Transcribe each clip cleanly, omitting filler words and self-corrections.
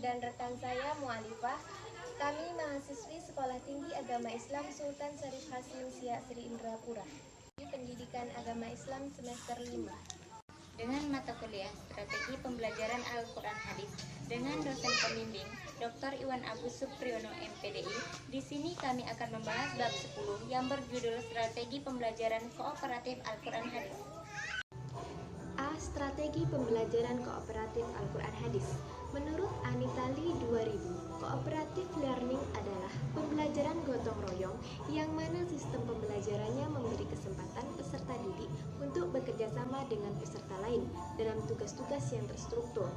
dan rekan saya Mu'alifah. Kami mahasiswi Sekolah Tinggi Agama Islam Sultan Syarif Hasim Siak Sri Indrapura. Pendidikan Agama Islam semester 5. Dengan mata kuliah Strategi Pembelajaran Al-Quran Hadis dengan dosen pembimbing Dr. Iwan Agus Supriyono MPDI. Di sini kami akan membahas bab 10 yang berjudul Strategi Pembelajaran Kooperatif Al-Quran Hadis. A. Strategi Pembelajaran Kooperatif Al-Quran Hadis. Menurut Anitali 2000, Cooperative Learning adalah pembelajaran gotong royong yang mana sistem pembelajarannya memberi kesempatan peserta didik untuk bekerja sama dengan peserta lain dalam tugas-tugas yang terstruktur.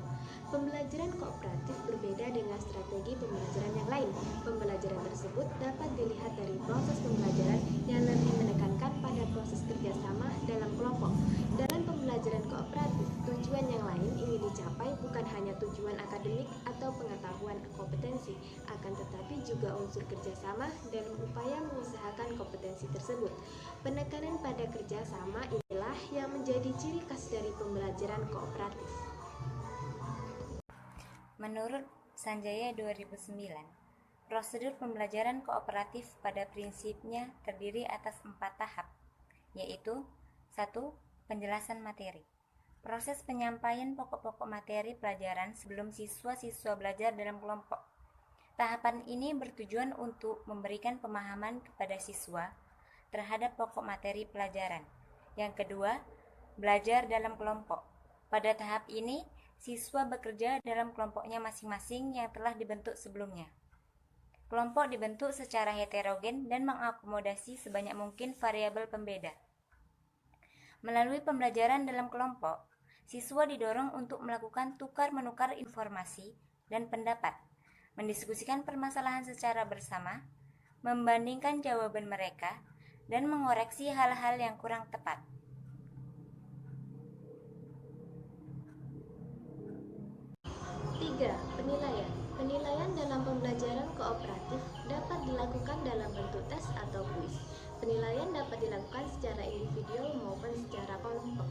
Pembelajaran kooperatif berbeda dengan strategi pembelajaran yang lain. Pembelajaran tersebut dapat dilihat dari proses pembelajaran yang lebih menekankan pada proses kerjasama dalam kelompok. Dalam pembelajaran kooperatif, tujuan yang lain ingin dicapai bukan hanya tujuan akademik atau pengetahuan kompetensi, akan tetapi juga unsur kerjasama dalam upaya mengusahakan kompetensi tersebut. Penekanan pada kerjasama inilah yang menjadi ciri khas dari pembelajaran kooperatif. Menurut Sanjaya 2009, prosedur pembelajaran kooperatif pada prinsipnya terdiri atas 4 tahap, yaitu 1. Penjelasan materi. Proses penyampaian pokok-pokok materi pelajaran sebelum siswa-siswa belajar dalam kelompok. Tahapan ini bertujuan untuk memberikan pemahaman kepada siswa terhadap pokok materi pelajaran. Yang kedua, belajar dalam kelompok. Pada tahap ini, siswa bekerja dalam kelompoknya masing-masing yang telah dibentuk sebelumnya. Kelompok dibentuk secara heterogen dan mengakomodasi sebanyak mungkin variabel pembeda. Melalui pembelajaran dalam kelompok, siswa didorong untuk melakukan tukar-menukar informasi dan pendapat, mendiskusikan permasalahan secara bersama, membandingkan jawaban mereka, dan mengoreksi hal-hal yang kurang tepat. Penilaian. Penilaian dalam pembelajaran kooperatif dapat dilakukan dalam bentuk tes atau kuis. Penilaian dapat dilakukan secara individual maupun secara kelompok.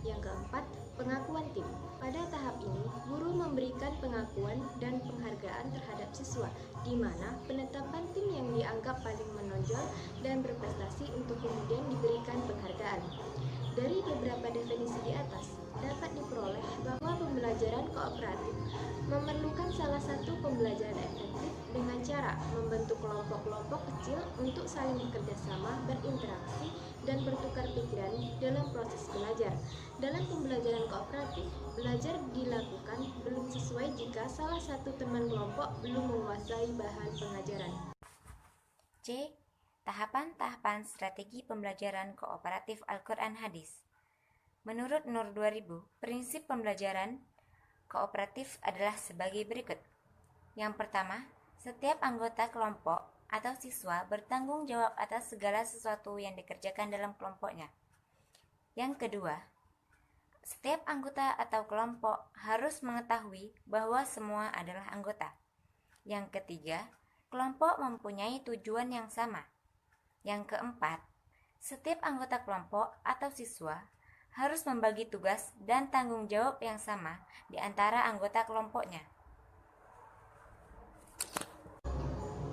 Yang keempat, pengakuan tim. Pada tahap ini, guru memberikan pengakuan dan penghargaan terhadap siswa, di mana penetapan tim yang dianggap paling menonjol dan berprestasi untuk kemudian diberikan penghargaan. Dari beberapa definisi di atas, dapat diperoleh bahwa pembelajaran kooperatif memerlukan salah satu pembelajaran efektif dengan cara membentuk kelompok-kelompok kecil untuk saling bekerja sama, berinteraksi, dan bertukar pikiran dalam proses belajar. Dalam pembelajaran kooperatif, belajar dilakukan belum sesuai jika salah satu teman kelompok belum menguasai bahan pengajaran. C. Tahapan-tahapan strategi pembelajaran kooperatif Al-Quran Hadis. Menurut Nur 2000, prinsip pembelajaran kooperatif adalah sebagai berikut. Yang pertama, setiap anggota kelompok atau siswa bertanggung jawab atas segala sesuatu yang dikerjakan dalam kelompoknya. Yang kedua, setiap anggota atau kelompok harus mengetahui bahwa semua adalah anggota. Yang ketiga, kelompok mempunyai tujuan yang sama. Yang keempat, setiap anggota kelompok atau siswa harus membagi tugas dan tanggung jawab yang sama di antara anggota kelompoknya.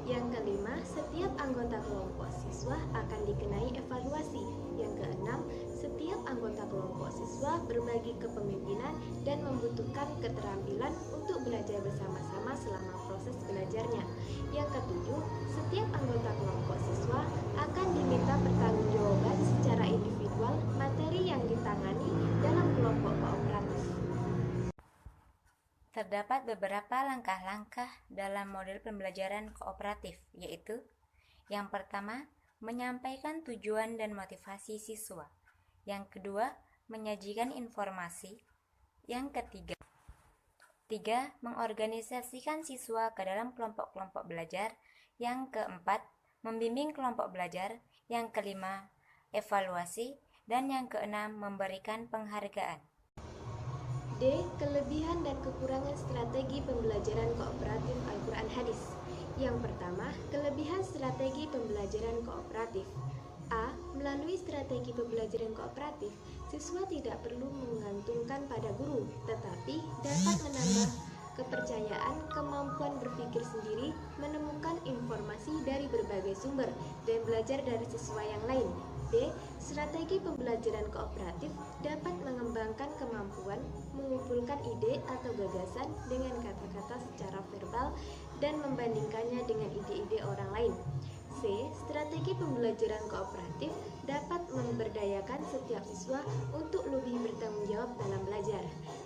Yang kelima, setiap anggota kelompok siswa akan dikenai evaluasi. Yang keenam, setiap anggota kelompok siswa berbagi kepemimpinan dan membutuhkan keterampilan untuk belajar bersama-sama selama proses belajarnya. Yang ketujuh, setiap anggota kelompok siswa akan diminta pertanggungjawaban secara individual materi yang ditangani dalam kelompok kooperatif. Terdapat beberapa langkah-langkah dalam model pembelajaran kooperatif, yaitu yang pertama, menyampaikan tujuan dan motivasi siswa. Yang kedua, menyajikan informasi. Yang ketiga, mengorganisasikan siswa ke dalam kelompok-kelompok belajar. Yang keempat, membimbing kelompok belajar. Yang kelima, evaluasi. Dan yang keenam, memberikan penghargaan. D. Kelebihan dan kekurangan strategi pembelajaran kooperatif Al-Quran Hadis. Yang pertama, kelebihan strategi pembelajaran kooperatif. A. Melalui strategi pembelajaran kooperatif, siswa tidak perlu menggantungkan pada guru, tetapi dapat menambah kepercayaan, kemampuan berpikir sendiri, menemukan informasi dari berbagai sumber, dan belajar dari siswa yang lain. B. Strategi pembelajaran kooperatif dapat mengembangkan kemampuan mengumpulkan ide atau gagasan dengan kata-kata secara verbal dan membandingkannya dengan ide-ide orang lain. C. Strategi pembelajaran kooperatif dapat memberdayakan setiap siswa untuk lebih bertanggung jawab dalam belajar.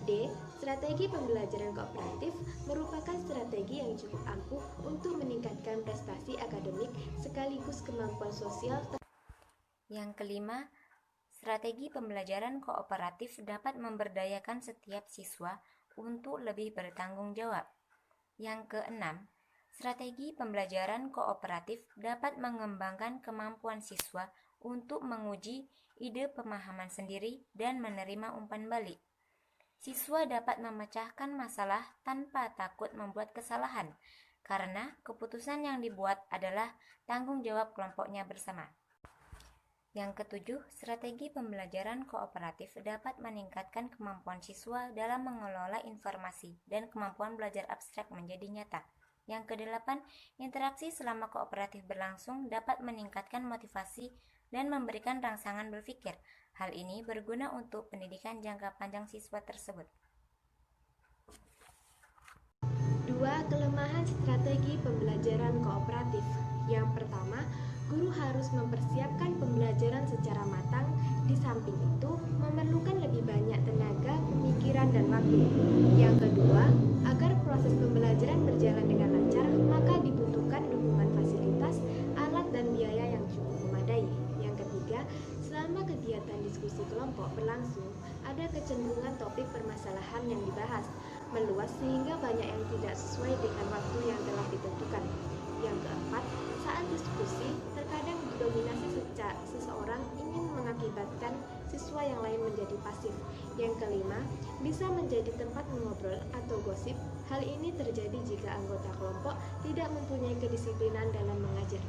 D. Strategi pembelajaran kooperatif merupakan strategi yang cukup ampuh untuk meningkatkan prestasi akademik sekaligus kemampuan sosial. Yang kelima, strategi pembelajaran kooperatif dapat memberdayakan setiap siswa untuk lebih bertanggung jawab. Yang keenam, strategi pembelajaran kooperatif dapat mengembangkan kemampuan siswa untuk menguji ide pemahaman sendiri dan menerima umpan balik. Siswa dapat memecahkan masalah tanpa takut membuat kesalahan, karena keputusan yang dibuat adalah tanggung jawab kelompoknya bersama. Yang ketujuh, strategi pembelajaran kooperatif dapat meningkatkan kemampuan siswa dalam mengelola informasi dan kemampuan belajar abstrak menjadi nyata. Yang kedelapan, interaksi selama kooperatif berlangsung dapat meningkatkan motivasi dan memberikan rangsangan berpikir. Hal ini berguna untuk pendidikan jangka panjang siswa tersebut. 2. Kelemahan strategi pembelajaran kooperatif. Yang pertama, guru harus mempersiapkan pembelajaran secara matang. Di samping itu, memerlukan lebih banyak tenaga, pemikiran, dan waktu. Yang kedua, agar proses pembelajaran berjalan dengan lancar, maka dibutuhkan dukungan fasilitas, alat, dan biaya yang cukup memadai. Yang ketiga, selama kegiatan diskusi kelompok berlangsung, ada kecenderungan topik permasalahan yang dibahas meluas sehingga banyak yang tidak sesuai dengan waktu yang telah ditentukan. Yang keempat, saat diskusi terkadang didominasi seseorang ingin mengakibatkan siswa yang lain menjadi pasif. Yang kelima, bisa menjadi tempat mengobrol atau gosip. Hal ini terjadi jika anggota kelompok tidak mempunyai kedisiplinan dalam mengajar.